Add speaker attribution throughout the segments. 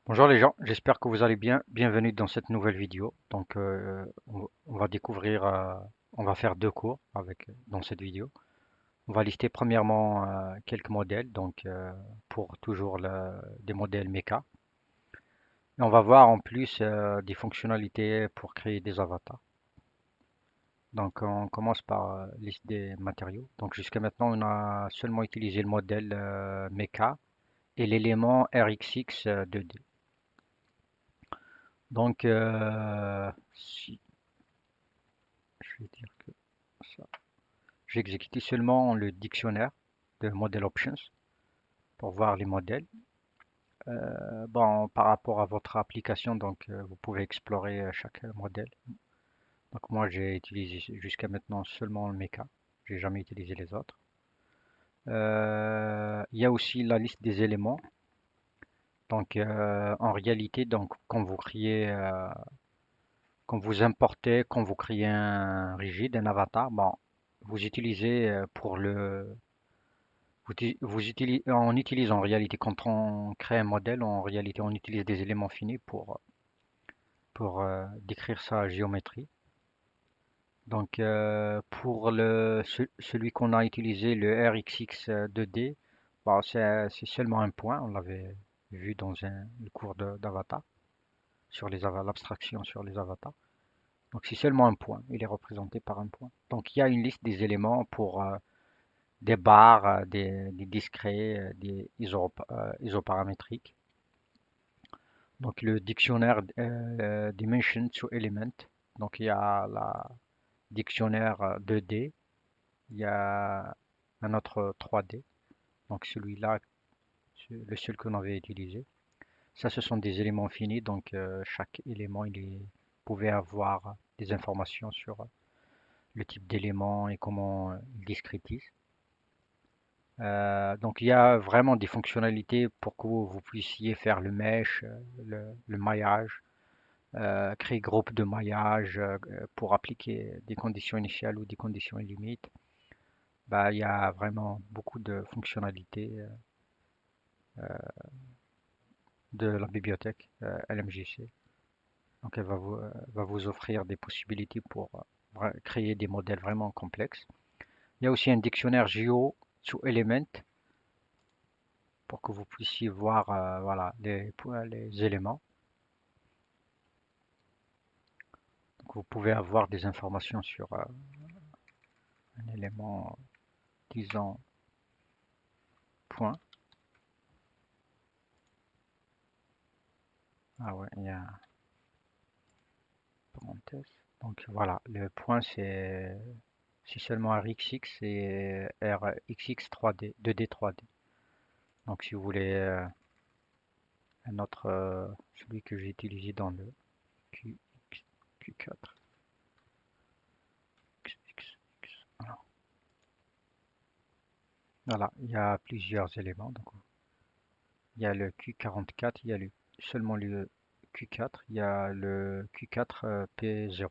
Speaker 1: Bonjour les gens, j'espère que vous allez bien. Bienvenue dans cette nouvelle vidéo. On va découvrir, on va faire deux cours dans cette vidéo. On va lister premièrement quelques modèles, pour toujours des modèles mecha. Et on va voir en plus des fonctionnalités pour créer des avatars. Donc on commence par liste des matériaux. Donc jusqu'à maintenant, on a seulement utilisé le modèle mecha et l'élément RxX 2D. Si je vais dire que ça, j'ai exécuté seulement le dictionnaire de Model Options pour voir les modèles. Bon, par rapport à votre application, vous pouvez explorer chaque modèle. Donc moi, j'ai utilisé jusqu'à maintenant seulement le mecha. J'ai jamais utilisé les autres. Il y a aussi la liste des éléments. En réalité, quand vous importez, quand vous créez un rigide, un avatar, bon, vous utilisez pour le on utilise en réalité, quand on crée un modèle, en réalité, on utilise des éléments finis pour décrire sa géométrie. Celui qu'on a utilisé, le RxX 2D, bon, c'est seulement un point. On l'avait vu dans le cours d'avatar, l'abstraction sur les avatars. Donc, c'est seulement un point. Il est représenté par un point. Donc, il y a une liste des éléments pour des barres, des discrets, des isoparamétriques. Donc le dictionnaire Dimension to Element. Donc il y a la dictionnaire 2D, il y a un autre 3D. Donc celui-là, c'est le seul qu'on avait utilisé. Ça, ce sont des éléments finis. Chaque élément, pouvait avoir des informations sur le type d'élément et comment il discrétise. Donc il y a vraiment des fonctionnalités pour que vous puissiez faire le mesh, le maillage, créer groupe de maillage pour appliquer des conditions initiales ou des conditions limites. Bah, il y a vraiment beaucoup de fonctionnalités de la bibliothèque LMJC. Donc va vous offrir des possibilités pour créer des modèles vraiment complexes. Il y a aussi un dictionnaire Geo to Element pour que vous puissiez voir voilà, les éléments. Donc vous pouvez avoir des informations sur un élément, disons, point. Ah ouais, il y a parenthèse. Donc voilà, le point c'est seulement RxX et RxX 3D, 2D 3D. Donc si vous voulez un autre, celui que j'ai utilisé dans le Q, Q4. Voilà. Voilà, il y a plusieurs éléments. Donc, il y a le Q44, seulement le Q4, il y a le Q4 P0.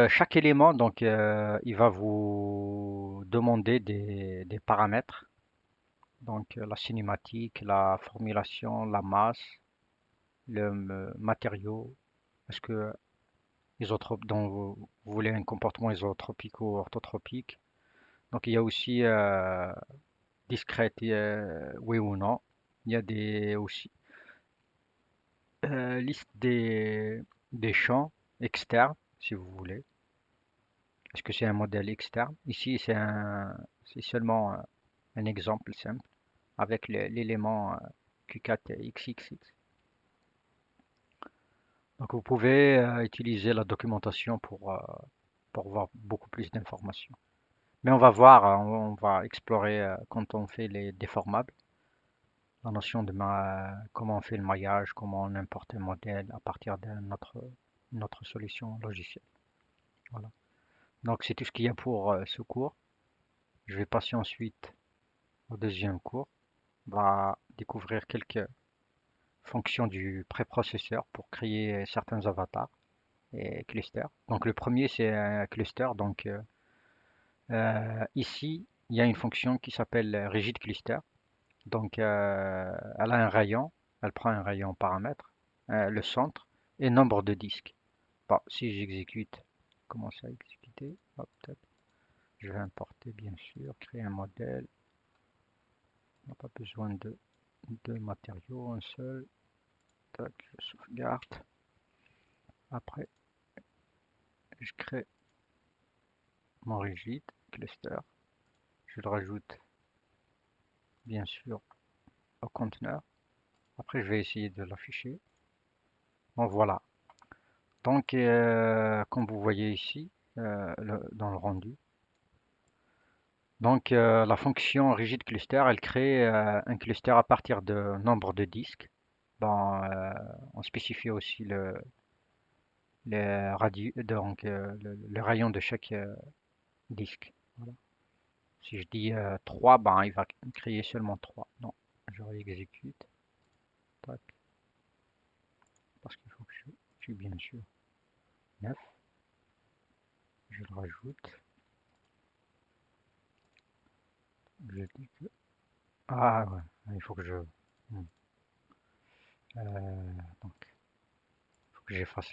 Speaker 1: Chaque élément, il va vous demander des paramètres. La cinématique, la formulation, la masse, le matériau. Est-ce que vous voulez un comportement isotropique ou orthotropique? Donc, il y a aussi discrète, oui ou non. Il y a aussi liste des champs externes, si vous voulez. Est-ce que c'est un modèle externe? Ici, c'est seulement un exemple simple avec l'élément Q4XXX. Donc vous pouvez utiliser la documentation pour voir beaucoup plus d'informations. Mais on va voir, on va explorer quand on fait les déformables, la notion comment on fait le maillage, comment on importe un modèle à partir d'une autre solution logicielle. Voilà. Donc c'est tout ce qu'il y a pour ce cours. Je vais passer ensuite au deuxième cours. On va découvrir quelques fonctions du préprocesseur pour créer certains avatars et clusters. Donc le premier c'est un cluster. Ici il y a une fonction qui s'appelle rigid cluster. Donc, elle a un rayon, elle prend un rayon paramètre, le centre et nombre de disques. Bon, si j'exécute, comment ça exécuter? Hop, tac. Je vais importer bien sûr, créer un modèle. On n'a pas besoin de deux matériaux, un seul. Tac, je sauvegarde. Après, je crée mon rigide cluster. Je le rajoute bien sûr au conteneur. Après, je vais essayer de l'afficher. Bon, voilà. Donc, comme vous voyez ici, dans le rendu, donc la fonction rigid cluster, elle crée un cluster à partir de nombre de disques. Bon, on spécifie aussi donc, le rayon de chaque disque. Voilà. Si je dis 3, ben, il va créer seulement 3. Non, je réexécute. Tac, parce qu'il faut que je tue bien sûr 9. Je le rajoute. Je dis que... Ah ouais, il faut que je... Hmm. Donc, il faut que j'efface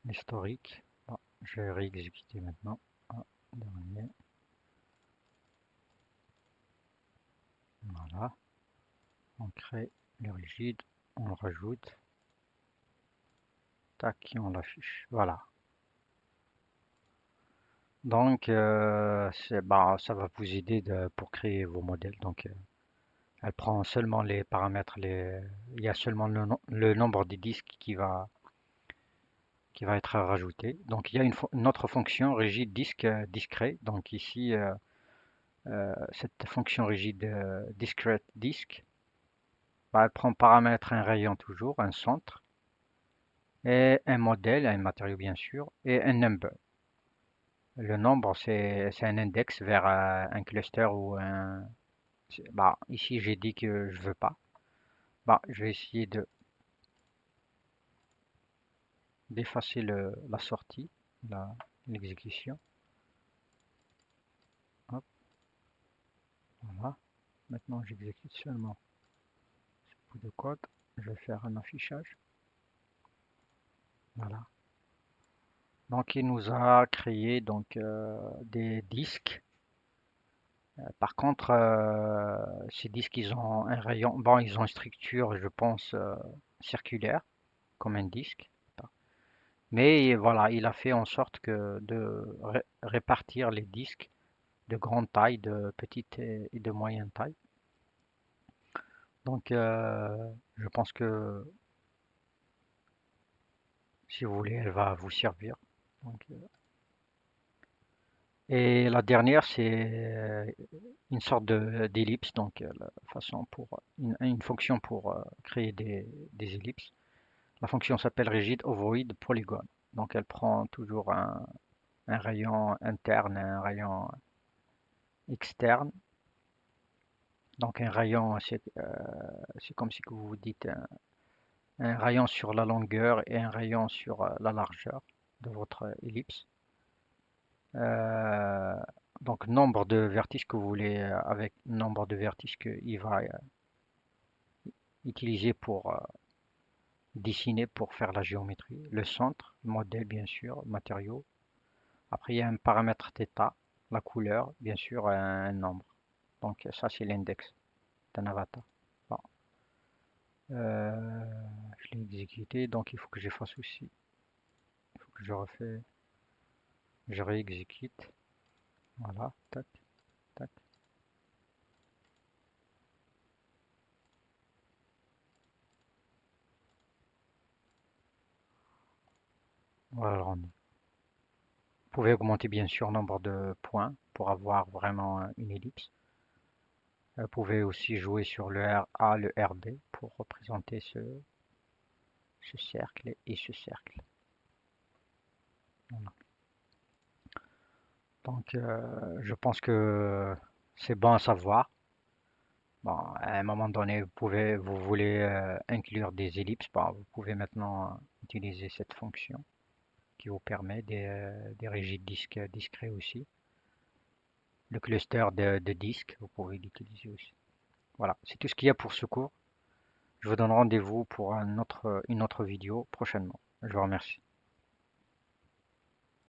Speaker 1: l'historique. Bon, je vais réexécuter maintenant. Ah, dernier. Voilà. On crée le rigide. On le rajoute. Tac, et on l'affiche. Voilà. Donc, bah, ça va vous aider pour créer vos modèles. Donc, elle prend seulement les paramètres. Il y a seulement le nombre de disques qui va être rajouté. Donc il y a une autre fonction rigide disque discret. Donc ici, cette fonction rigide discrete disk, bah, elle prend paramètre un rayon toujours, un centre, et un modèle, un matériau bien sûr, et un number. Le nombre, c'est un index vers un cluster ou un... Bah, ici, j'ai dit que je veux pas. Bah, je vais essayer d'effacer la sortie, l'exécution. Hop, voilà. Maintenant, j'exécute seulement ce bout de code. Je vais faire un affichage. Voilà. Donc, il nous a créé donc des disques. Par contre, ces disques, ils ont un rayon. Bon, ils ont une structure, je pense, circulaire, comme un disque. Mais voilà, il a fait en sorte que de répartir les disques de grande taille, de petite et de moyenne taille. Donc, je pense que si vous voulez, elle va vous servir. Donc, et la dernière, c'est une sorte d'ellipse, donc la façon pour une fonction pour créer des ellipses. La fonction s'appelle rigid ovoid polygon. Donc elle prend toujours un rayon interne et un rayon externe. Donc un rayon, c'est comme si que vous dites un rayon sur la longueur et un rayon sur la largeur de votre ellipse. Euh, donc nombre de vertices que vous voulez avec nombre de vertices qu'il va utiliser pour dessiner, pour faire la géométrie. Le centre, le modèle bien sûr, matériaux. Après il y a un paramètre θ, la couleur, bien sûr un nombre. Donc ça c'est l'index d'un avatar. Bon. Euh, je l'ai exécuté, donc il faut que j'efface aussi. Il faut que je réexécute. Voilà, tac, tac. Voilà, vous pouvez augmenter bien sûr le nombre de points pour avoir vraiment une ellipse. Vous pouvez aussi jouer sur le RA, le RB pour représenter ce cercle et ce cercle. Voilà. Donc, je pense que c'est bon à savoir. Bon, à un moment donné, vous voulez inclure des ellipses, bon, vous pouvez maintenant utiliser cette fonction qui vous permet des rigides disques discrets aussi. le cluster de disques, vous pouvez l'utiliser aussi. Voilà, c'est tout ce qu'il y a pour ce cours. Je vous donne rendez-vous pour une autre vidéo prochainement. Je vous remercie.